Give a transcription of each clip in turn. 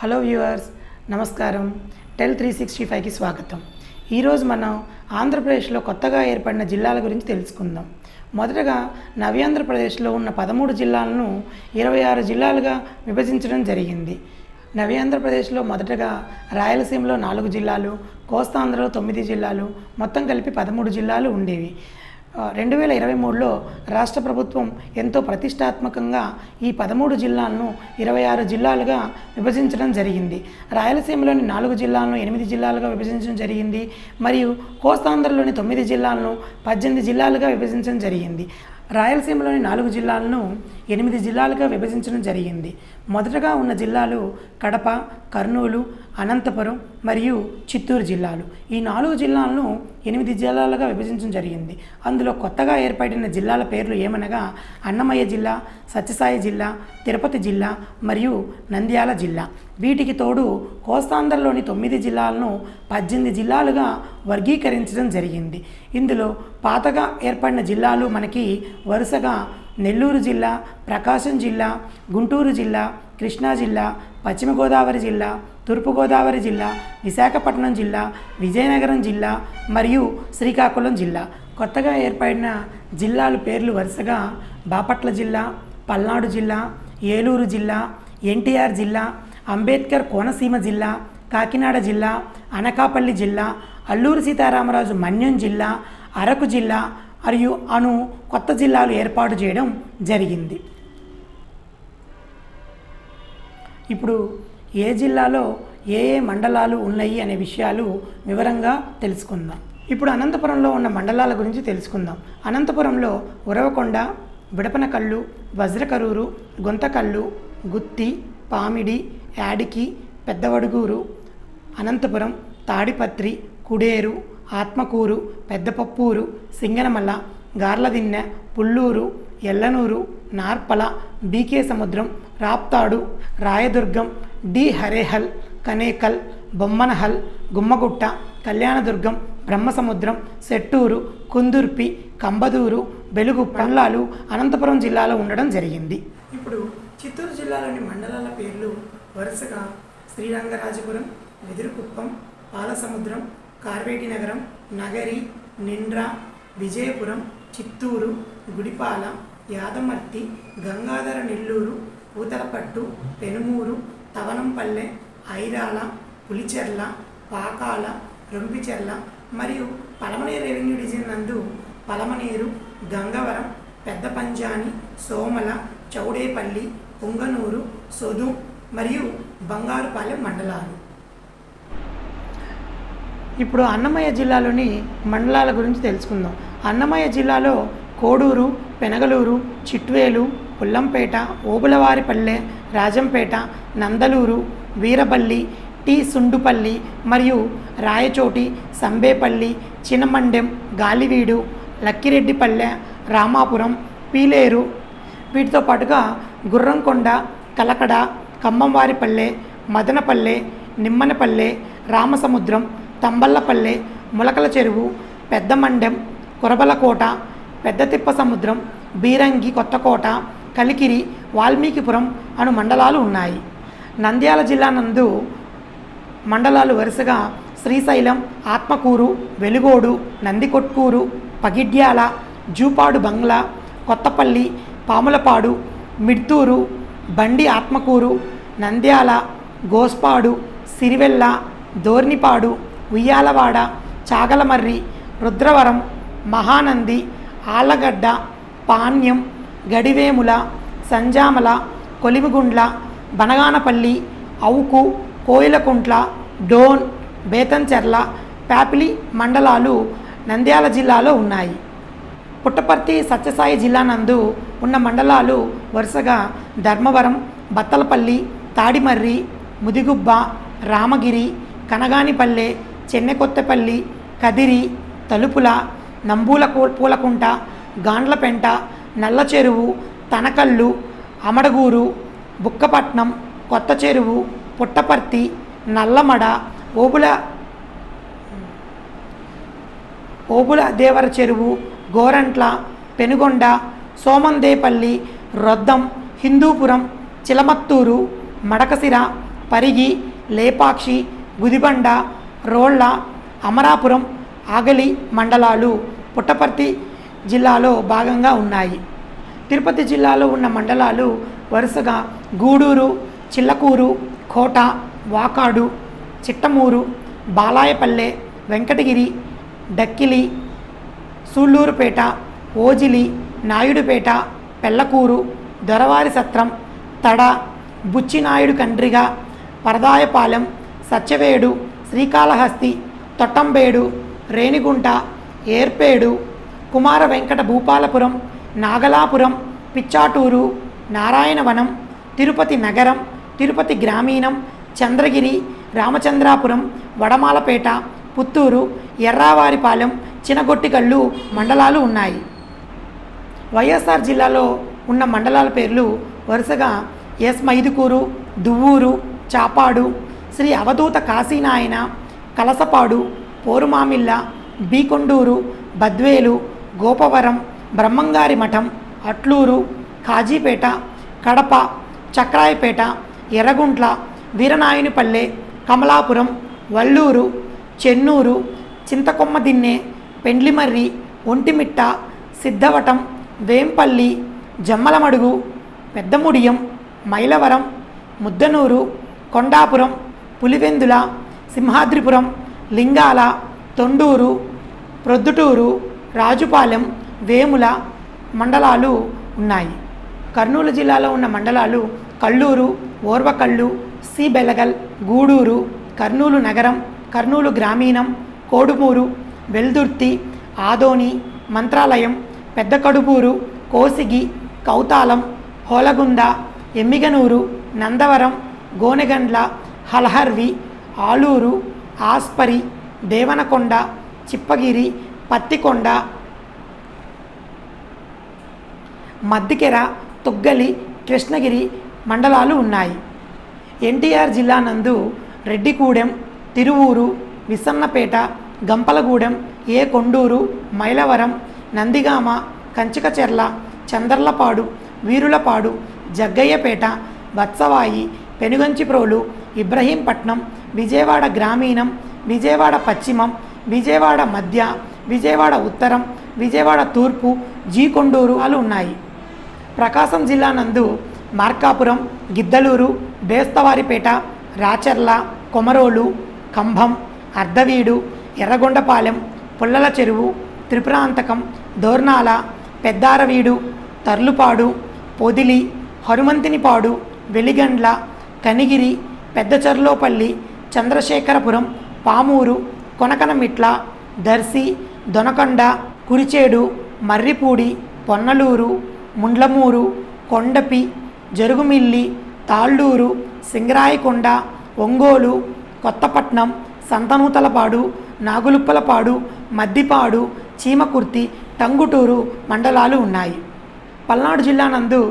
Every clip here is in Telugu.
హలో వ్యూవర్స్, నమస్కారం. టెల్ 365కి స్వాగతం. ఈరోజు మనం ఆంధ్రప్రదేశ్లో కొత్తగా ఏర్పడిన జిల్లాల గురించి తెలుసుకుందాం. మొదటగా నవ్యాంధ్రప్రదేశ్లో ఉన్న 13 జిల్లాలను 26 జిల్లాలుగా విభజించడం జరిగింది. నవ్యాంధ్రప్రదేశ్లో మొదటగా రాయలసీమలో 4 జిల్లాలు, కోస్తాంధ్రలో 9 జిల్లాలు, మొత్తం కలిపి 13 జిల్లాలు ఉండేవి. 2023లో రాష్ట్ర ప్రభుత్వం ఎంతో ప్రతిష్టాత్మకంగా ఈ 13 జిల్లాలను 26 జిల్లాలుగా విభజించడం జరిగింది. రాయలసీమలోని 4 జిల్లాలను 8 జిల్లాలుగా విభజించడం జరిగింది. మరియు కోస్తాంధ్రలోని 9 జిల్లాలను 18 జిల్లాలుగా విభజించడం జరిగింది. రాయలసీమలోని 4 జిల్లాలను 8 జిల్లాలుగా విభజించడం జరిగింది. మొదటగా ఉన్న జిల్లాలు కడప, కర్నూలు, అనంతపురం మరియు చిత్తూరు జిల్లాలు. ఈ 4 జిల్లాలను 8 జిల్లాలుగా విభజించడం జరిగింది. అందులో కొత్తగా ఏర్పడిన జిల్లాల పేర్లు ఏమనగా అన్నమయ్య జిల్లా, సత్యసాయి జిల్లా, తిరుపతి జిల్లా మరియు నంద్యాల జిల్లా. వీటికి తోడు కోస్తాంధ్రలోని 9 జిల్లాలను 18 జిల్లాలుగా వర్గీకరించడం జరిగింది. ఇందులో పాతగా ఏర్పడిన జిల్లాలు మనకి వరుసగా నెల్లూరు జిల్లా, ప్రకాశం జిల్లా, గుంటూరు జిల్లా, కృష్ణా జిల్లా, పశ్చిమ గోదావరి జిల్లా, తూర్పుగోదావరి జిల్లా, విశాఖపట్నం జిల్లా, విజయనగరం జిల్లా మరియు శ్రీకాకుళం జిల్లా. కొత్తగా ఏర్పడిన జిల్లాల పేర్లు వరుసగా బాపట్ల జిల్లా, పల్నాడు జిల్లా, ఏలూరు జిల్లా, ఎన్టీఆర్ జిల్లా, అంబేద్కర్ కోనసీమ జిల్లా, కాకినాడ జిల్లా, అనకాపల్లి జిల్లా, అల్లూరు సీతారామరాజు మన్యం జిల్లా, అరకు జిల్లా మరియు కొత్త జిల్లాలు ఏర్పాటు చేయడం జరిగింది. ఇప్పుడు ఏ జిల్లాలో ఏ మండలాలు ఉన్నాయి అనే విషయాలు వివరంగా తెలుసుకుందాం. ఇప్పుడు అనంతపురంలో ఉన్న మండలాల గురించి తెలుసుకుందాం. అనంతపురంలో ఉరవకొండ, విడపనకల్లు, వజ్రకరూరు, గుంతకల్లు, గుత్తి, పామిడి, యాడికి, పెద్దవడుగూరు, అనంతపురం, తాడిపత్రి, కుడేరు, ఆత్మకూరు, పెద్దపప్పూరు, సింగనమల్ల, గార్లదిన్నె, పుల్లూరు, ఎల్లనూరు, నార్పల, బీకే సముద్రం, రాప్తాడు, రాయదుర్గం, డి హరేహల్, కనేకల్, బొమ్మనహల్, గుమ్మగుట్ట, కళ్యాణదుర్గం, బ్రహ్మసముద్రం, సెట్టూరు, కుందుర్పి, కంబదూరు, బెలుగు పండ్లాలు అనంతపురం జిల్లాలో ఉండడం జరిగింది. ఇప్పుడు చిత్తూరు జిల్లాలోని మండలాల పేర్లు వరుసగా శ్రీరంగరాజపురం, వెదురుకుప్పం, పాలసముద్రం, కార్వేటి నగరం, నగరి, నిండ్రా, విజయపురం, చిత్తూరు, గుడిపాల, యాదమర్తి, గంగాధర నెల్లూరు, పూతలపట్టు, పెనుమూరు, తవనంపల్లె, ఐరాల, పులిచెర్ల, పాకాల, రొంపిచెర్ల మరియు పలమనేరు రెవెన్యూ డివిజన్ నందు పలమనేరు, గంగవరం, పెద్ద పంజాని, సోమల, చౌడేపల్లి, పుంగనూరు, సొదు మరియు బంగారుపాలెం మండలాలు. ఇప్పుడు అన్నమయ్య జిల్లాలోని మండలాల గురించి తెలుసుకుందాం. అన్నమయ్య జిల్లాలో కోడూరు, పెనగలూరు, చిట్వేలు, పుల్లంపేట, ఓబులవారిపల్లె, రాజంపేట, నందలూరు, వీరబల్లి, టి సుండుపల్లి మరియు రాయచోటి, సంబేపల్లి, చినమండెం, గాలివీడు, లక్కిరెడ్డిపల్లె, రామాపురం, పీలేరు, వీటితో పాటుగా గుర్రంకొండ, కలకడ, కంబంవారిపల్లె, మదనపల్లె, నిమ్మనపల్లె, రామసముద్రం, తంబల్లపల్లె, ములకల చెరువు, పెద్దమండెం, కురబలకోట, పెద్ద తిప్ప సముద్రం, బీరంగి, కొత్తకోట, కలికిరి, వాల్మీకిపురం మండలాలు ఉన్నాయి. నంద్యాల జిల్లా నందు మండలాలు వరుసగా శ్రీశైలం, ఆత్మకూరు, వెలుగోడు, నందికొట్కూరు, పగిడ్యాల, జూపాడు బంగ్లా, కొత్తపల్లి, పాములపాడు, మిడ్తూరు, బండి ఆత్మకూరు, నంద్యాల, గోస్పాడు, సిరివెల్ల, దోర్నిపాడు, ఉయ్యాలవాడ, చాగలమర్రి, రుద్రవరం, మహానంది, ఆళ్లగడ్డ, పాణ్యం, గడివేముల, సంజామల, కొలిమిగుండ్ల, బనగానపల్లి, అవుకు, కోయిలకుంట్ల, డోన్, బేతంచెర్ల, ప్యాపిలి మండలాలు నంద్యాల జిల్లాలో ఉన్నాయి. పుట్టపర్తి, సత్యసాయి జిల్లా నందు ఉన్న మండలాలు వరుసగా ధర్మవరం, బత్తలపల్లి, తాడిమర్రి, ముదిగుబ్బ, రామగిరి, కనగానిపల్లె, చెన్నెకొత్తపల్లి, కదిరి, తలుపుల, నంబూల పూలకుంట, గాండ్లపెంట, నల్లచెరువు, తనకల్లు, అమడగూరు, బుక్కపట్నం, కొత్త చెరువు, పుట్టపర్తి, నల్లమడ, ఓబుల దేవర చెరువు, గోరంట్ల, పెనుగొండ, సోమందేపల్లి, రొద్దం, హిందూపురం, చిలమత్తూరు, మడకసిర, పరిగి, లేపాక్షి, గుదిబండ, రోళ్ల, అమరాపురం, ఆగలి మండలాలు పుట్టపర్తి జిల్లాలో భాగంగా ఉన్నాయి. తిరుపతి జిల్లాలో ఉన్న మండలాలు వరుసగా గూడూరు, చిల్లకూరు, కోట, వాకాడు, చిట్టమూరు, బాలాయపల్లె, వెంకటగిరి, డక్కిలి, సూళ్ళూరుపేట, ఓజిలి, నాయుడుపేట, పెళ్లకూరు, దొరవారి సత్రం, తడ, బుచ్చినాయుడు కండ్రిగ, పరదాయపాలెం, సత్యవేడు, శ్రీకాళహస్తి, తొట్టంబేడు, రేణిగుంట, ఏర్పేడు, కుమార వెంకట భూపాలపురం, నాగలాపురం, పిచ్చాటూరు, నారాయణవనం, తిరుపతి నగరం, తిరుపతి గ్రామీణం, చంద్రగిరి, రామచంద్రాపురం, వడమాలపేట, పుత్తూరు, ఎర్రావారిపాలెం, చినగొట్టికల్లు మండలాలు ఉన్నాయి. వైఎస్ఆర్ జిల్లాలో ఉన్న మండలాల పేర్లు వరుసగా ఎస్ మైదుకూరు, దువ్వూరు, చాపాడు, శ్రీ అవధూత కాశీనాయన, కలసపాడు, పోరుమామిళ్ళ, బీకొండూరు, బద్వేలు, గోపవరం, బ్రహ్మంగారి మఠం, అట్లూరు, కాజీపేట, కడప, చక్రాయపేట, ఎర్రగుంట్ల, వీరనాయునిపల్లె, కమలాపురం, వల్లూరు, చెన్నూరు, చింతకొమ్మదిన్నె, పెండ్లిమర్రి, ఒంటిమిట్ట, సిద్ధవటం, వేంపల్లి, జమ్మలమడుగు, పెద్దముడియం, మైలవరం, ముద్దనూరు, కొండాపురం, పులివెందుల, సింహాద్రిపురం, లింగాల, తొండూరు, ప్రొద్దుటూరు, రాజుపాలెం, వేముల మండలాలు ఉన్నాయి. కర్నూలు జిల్లాలో ఉన్న మండలాలు కల్లూరు, ఓర్వకల్లు, సి బెలగల్, గూడూరు, కర్నూలు నగరం, కర్నూలు గ్రామీణం, కోడుమూరు, వెల్దుర్తి, ఆదోని, మంత్రాలయం, పెద్దకడుపూరు, కోసిగి, కౌతాలం, హోలగుంద, ఎమ్మిగనూరు, నందవరం, గోనెగండ్ల, హల్హర్వి, ఆలూరు, ఆస్పరి, దేవనకొండ, చిప్పగిరి, పత్తికొండ, మద్దికెర, తొగ్గలి, కృష్ణగిరి మండలాలు ఉన్నాయి. ఎన్టీఆర్ జిల్లా నందు రెడ్డిగూడెం, తిరువూరు, విసన్నపేట, గంపలగూడెం, ఏ కొండూరు, మైలవరం, నందిగామ, కంచికచెర్ల, చందర్లపాడు, వీరులపాడు, జగ్గయ్యపేట, వత్సవాయి, పెనుగంచిప్రోలు, ఇబ్రహీంపట్నం, విజయవాడ గ్రామీణం, విజయవాడ పశ్చిమం, విజయవాడ మధ్య, విజయవాడ ఉత్తరం, విజయవాడ తూర్పు, జీకొండూరు ఉన్నాయి. ప్రకాశం జిల్లా నందు మార్కాపురం, గిద్దలూరు, బేస్తవారిపేట, రాచర్ల, కొమరోలు, కంభం, అర్ధవీడు, ఎర్రగొండపాలెం, పుల్లల చెరువు, త్రిపురాంతకం, దోర్నాల, పెద్దారవీడు, తర్లుపాడు, పొదిలి, హనుమంతినిపాడు, వెలిగండ్ల, కనిగిరి, పెద్దచర్లోపల్లి, చంద్రశేఖరపురం, పామూరు, కొనకనమిట్ల, దర్శి, దొనకొండ, కురిచేడు, మర్రిపూడి, పొన్నలూరు, ముండ్లమూరు, కొండపి, జరుగుమిల్లి, తాళ్ళూరు, సింగరాయకొండ, ఒంగోలు, కొత్తపట్నం, సంతనూతలపాడు, నాగులుప్పలపాడు, మద్దిపాడు, చీమకుర్తి, టంగుటూరు మండలాలు ఉన్నాయి. పల్నాడు జిల్లా నందు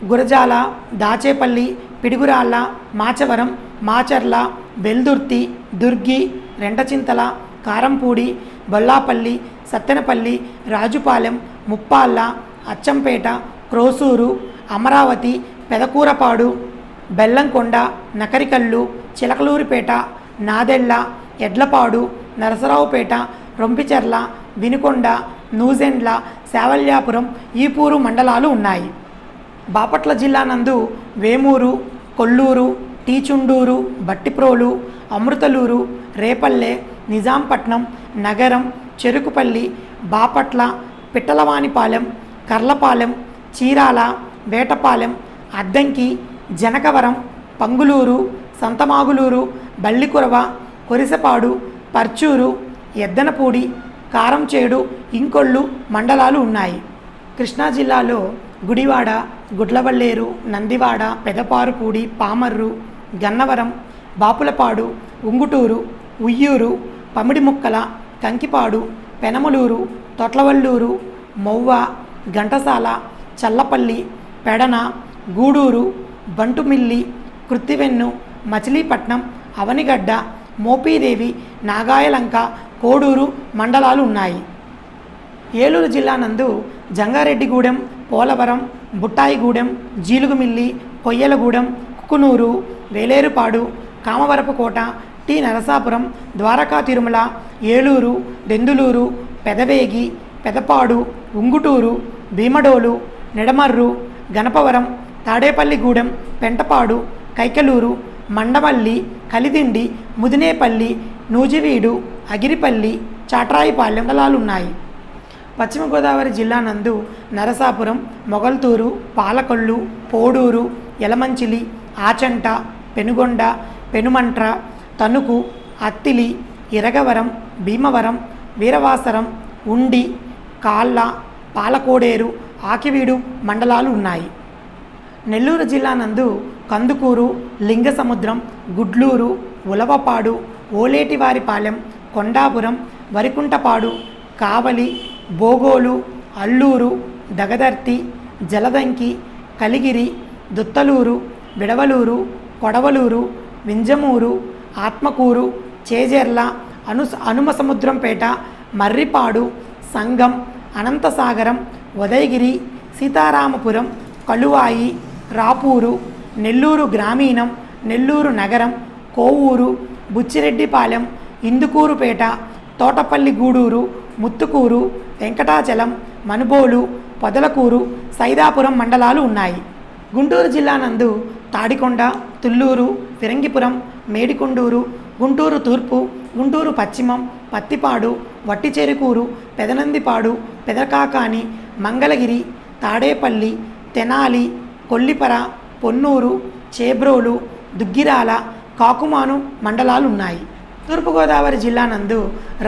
గురజాల, దాచేపల్లి, పిడుగురాళ్ళ, మాచవరం, మాచర్ల, వెల్దుర్తి, దుర్గి, రెంటచింతల, కారంపూడి, బొల్లాపల్లి, సత్తెనపల్లి, రాజుపాలెం, ముప్పాళ్ళ, అచ్చంపేట, క్రోసూరు, అమరావతి, పెదకూరపాడు, బెల్లంకొండ, నకరికల్లు, చిలకలూరిపేట, నాదెళ్ల, ఎడ్లపాడు, నరసరావుపేట, రొంపిచెర్ల, వినుకొండ, నూజెండ్ల, శావల్యాపురం, ఈపూరు మండలాలు ఉన్నాయి. బాపట్ల జిల్లా నందు వేమూరు, కొల్లూరు, టీచుండూరు, బట్టిప్రోలు, అమృతలూరు, రేపల్లె, నిజాంపట్నం, నగరం, చెరుకుపల్లి, బాపట్ల, పిట్టలవానిపాలెం, కర్లపాలెం, చీరాల, వేటపాలెం, అద్దంకి, జనకవరం, పంగులూరు, సంతమాగులూరు, బల్లికురవ, కొరిసపాడు, పర్చూరు, ఎద్దనపూడి, కారంచేడు, ఇంకొల్లు మండలాలు ఉన్నాయి. కృష్ణా జిల్లాలో గుడివాడ, గుడ్లవల్లేరు, నందివాడ, పెదపారుపూడి, పామర్రు, గన్నవరం, బాపులపాడు, ఉంగుటూరు, ఉయ్యూరు, పమిడిముక్కల, కంకిపాడు, పెనమలూరు, తొట్లవల్లూరు, మొవ్వ, ఘంటసాల, చల్లపల్లి, పెడన, గూడూరు, బంటుమిల్లి, కృత్తివెన్ను, మచిలీపట్నం, అవనిగడ్డ, మోపీదేవి, నాగాయలంక, కోడూరు మండలాలు ఉన్నాయి. ఏలూరు జిల్లా నందు జంగారెడ్డిగూడెం, పోలవరం, బుట్టాయిగూడెం, జీలుగుమిల్లి, కొయ్యలగూడెం, కుకునూరు, వేలేరుపాడు, కామవరపుకోట, టి నరసాపురం, ద్వారకా తిరుమల, ఏలూరు, దెందులూరు, పెదవేగి, పెదపాడు, ఉంగుటూరు, భీమడోలు, నిడమర్రు, గణపవరం, తాడేపల్లిగూడెం, పెంటపాడు, కైకలూరు, మండమల్లి, కలిదిండి, ముదినేపల్లి, నూజివీడు, అగిరిపల్లి, చాట్రాయిపాలెం మండలాలున్నాయి. పశ్చిమ గోదావరి జిల్లా నందు నరసాపురం, మొగల్తూరు, పాలకొల్లు, పోడూరు, యలమంచిలి, ఆచంట, పెనుగొండ, పెనుమంట్ర, తణుకు, అత్తిలి, ఇరగవరం, భీమవరం, వీరవాసరం, ఉండి, కాళ్ళ, పాలకోడేరు, ఆకివీడు మండలాలు ఉన్నాయి. నెల్లూరు జిల్లా నందు కందుకూరు, లింగసముద్రం, గుడ్లూరు, ఉలవపాడు, ఓలేటివారిపాలెం, కొండాపురం, వరికుంటపాడు, కావలి, బోగోలు, అల్లూరు, దగదర్తి, జలదంకి, కలిగిరి, దుత్తలూరు, విడవలూరు, కొడవలూరు, వింజమూరు, ఆత్మకూరు, చేజెర్ల, అనుమసముద్రంపేట, మర్రిపాడు, సంగం, అనంతసాగరం, ఉదయగిరి, సీతారామపురం, కలువాయి, రాపూరు, నెల్లూరు గ్రామీణం, నెల్లూరు నగరం, కోవూరు, బుచ్చిరెడ్డిపాలెం, ఇందుకూరుపేట, తోటపల్లి గూడూరు, ముత్తుకూరు, వెంకటాచలం, మనుబోలు, పొదలకూరు, సైదాపురం మండలాలు ఉన్నాయి. గుంటూరు జిల్లా నందు తాడికొండ, తుళ్ళూరు, ఫిరంగిపురం, మేడికొండూరు, గుంటూరు తూర్పు, గుంటూరు పశ్చిమం, పత్తిపాడు, వట్టిచెరుకూరు, పెదనందిపాడు, పెదకాకాని, మంగళగిరి, తాడేపల్లి, తెనాలి, కొల్లిపర, పొన్నూరు, చేబ్రోలు, దుగ్గిరాల, కాకుమాను మండలాలున్నాయి. తూర్పుగోదావరి జిల్లా నందు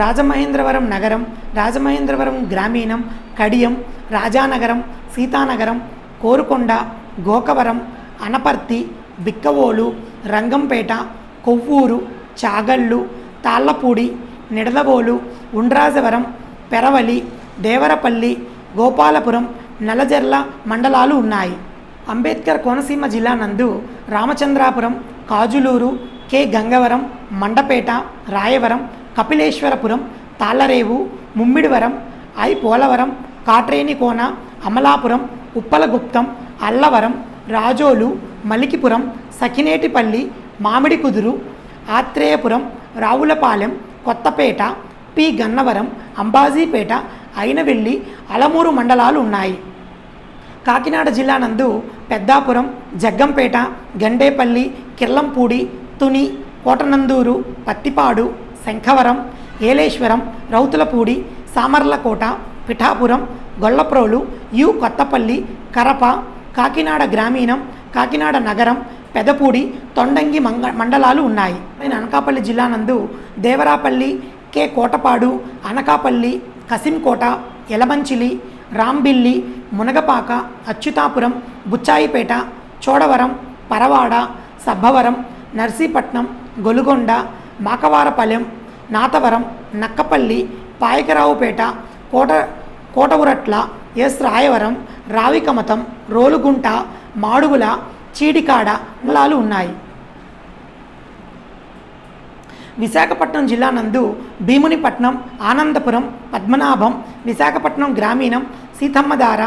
రాజమహేంద్రవరం నగరం, రాజమహేంద్రవరం గ్రామీణం, కడియం, రాజానగరం, సీతానగరం, కోరుకొండ, గోకవరం, అనపర్తి, బిక్కవోలు, రంగంపేట, కొవ్వూరు, చాగళ్ళు, తాళ్లపూడి, నిడదవోలు, ఉండ్రాజవరం, పెరవలి, దేవరపల్లి, గోపాలపురం, నల్లజర్ల మండలాలు ఉన్నాయి. అంబేద్కర్ కోనసీమ జిల్లా నందు రామచంద్రాపురం, కాజులూరు, కె గంగవరం, మండపేట, రాయవరం, కపిలేశ్వరపురం, తాళ్లరేవు, ముమ్మిడివరం, పోలవరం, కాట్రేనికోన, అమలాపురం, ఉప్పలగుప్తం, అల్లవరం, రాజోలు, మలికిపురం, సకినేటిపల్లి, మామిడికుదురు, ఆత్రేయపురం, రావులపాలెం, కొత్తపేట, పి గన్నవరం, అంబాజీపేట, అయినవెల్లి, అలమూరు మండలాలు ఉన్నాయి. కాకినాడ జిల్లా నందు పెద్దాపురం, జగ్గంపేట, గండేపల్లి, కిర్లంపూడి, తుని, కోటనందూరు, పత్తిపాడు, శంఖవరం, ఏలేశ్వరం, రౌతులపూడి, సామర్లకోట, పిఠాపురం, గొల్లప్రోలు, కొత్తపల్లి, కరప, కాకినాడ గ్రామీణం, కాకినాడ నగరం, పెదపూడి, తొండంగి మండలాలు ఉన్నాయి. అనకాపల్లి జిల్లా నందు దేవరాపల్లి, కె కోటపాడు, అనకాపల్లి, కసింకోట, యలమంచిలి, రాంబిల్లి, మునగపాక, అచ్యుతాపురం, బుచ్చాయిపేట, చోడవరం, పరవాడ, సబ్బవరం, నర్సీపట్నం, గొలుగొండ, మాకవారపాలెం, నాతవరం, నక్కపల్లి, పాయకరావుపేట, కోటవురట్ల, ఎస్ రాయవరం, రావికమతం, రోలుగుంట, మాడుగుల, చీడికాడ మండలాలు ఉన్నాయి. విశాఖపట్నం జిల్లా నందు భీమునిపట్నం, ఆనందపురం, పద్మనాభం, విశాఖపట్నం గ్రామీణం, సీతమ్మధార,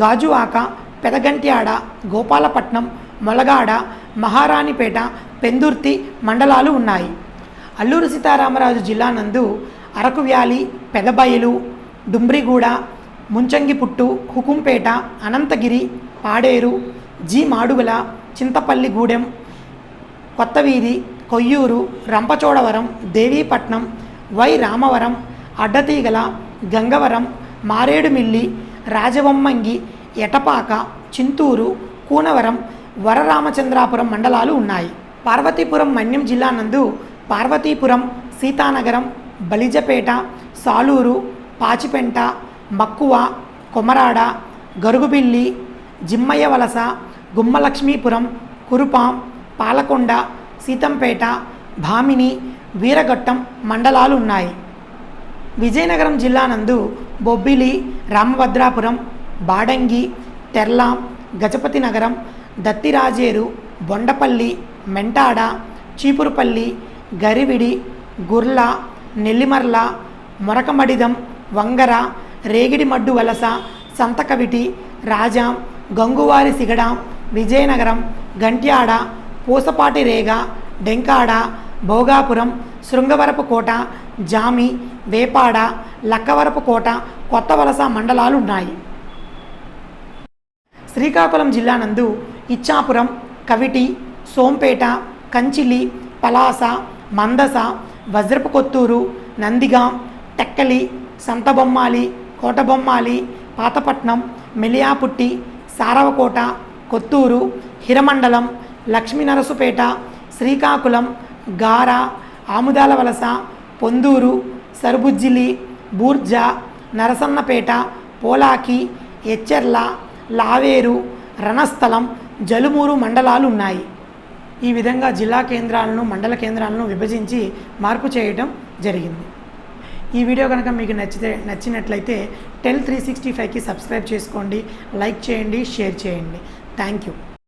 గాజువాక, పెదగంట్యాడ, గోపాలపట్నం, మొలగాడ, మహారాణిపేట, పెందుర్తి మండలాలు ఉన్నాయి. అల్లూరు సీతారామరాజు జిల్లా నందు అరకు వ్యాలీ, పెదబయలు, డుమ్రిగూడ, ముంచంగిపుట్టు, హుకుంపేట, అనంతగిరి, పాడేరు, జి మాడుగుల, చింతపల్లిగూడెం, కొత్తవీధి, కొయ్యూరు, రంపచోడవరం, దేవీపట్నం, రామవరం, అడ్డతీగల, గంగవరం, మారేడుమిల్లి, రాజవొమ్మంగి, ఎటపాక, చింతూరు, కూనవరం, వరరామచంద్రాపురం మండలాలు ఉన్నాయి. పార్వతీపురం మన్యం జిల్లా నందు పార్వతీపురం, సీతానగరం, బలిజపేట, సాలూరు, పాచిపెంట, మక్కువ, కొమరాడ, గరుగుబిల్లి, జిమ్మయ్యవలస, గుమ్మలక్ష్మీపురం, కురుపాం, పాలకొండ, సీతంపేట, భామిని, వీరఘట్టం మండలాలు ఉన్నాయి. విజయనగరం జిల్లా నందు బొబ్బిలి, రామభద్రాపురం, బాడంగి, తెర్లాం, గజపతి నగరం, దత్తిరాజేరు, బొండపల్లి, మెంటాడ, చీపురుపల్లి, గరివిడి, గుర్ల, నెల్లిమర్ల, మొరకమడిదం, వంగర, రేగిడిమడ్డు వలస, సంతకవిటి, రాజాం, గంగువారి సిగడాం, విజయనగరం, గంట్యాడ, పూసపాటి రేగ, డెంకాడ, భోగాపురం, శృంగవరపుకోట, జామి, వేపాడ, లక్కవరపుకోట, కొత్తవలస మండలాలు ఉన్నాయి. శ్రీకాకుళం జిల్లా నందు ఇచ్చాపురం, కవిటి, సోంపేట, కంచిలి, పలాస, మందస, వజ్రపు కొత్తూరు, నందిగాం, టెక్కలి, సంతబొమ్మాలి, కోటబొమ్మాలి, పాతపట్నం, మెలియాపుట్టి, సారవకోట, కొత్తూరు, హిరమండలం, లక్ష్మీనరసుపేట, శ్రీకాకుళం, గార, ఆముదాల వలస, పొందూరు, సరుబుజ్జిలి, బూర్జా, నరసన్నపేట, పోలాకి, ఎచ్చెర్ల, లావేరు, రణస్థలం, జలుమూరు మండలాలు ఉన్నాయి. ఈ విధంగా జిల్లా కేంద్రాలను, మండల కేంద్రాలను విభజించి మార్పు చేయడం జరిగింది. ఈ వీడియో కనుక మీకు నచ్చినట్లయితే టెల్ 365కి సబ్స్క్రైబ్ చేసుకోండి, లైక్ చేయండి, షేర్ చేయండి. Thank you.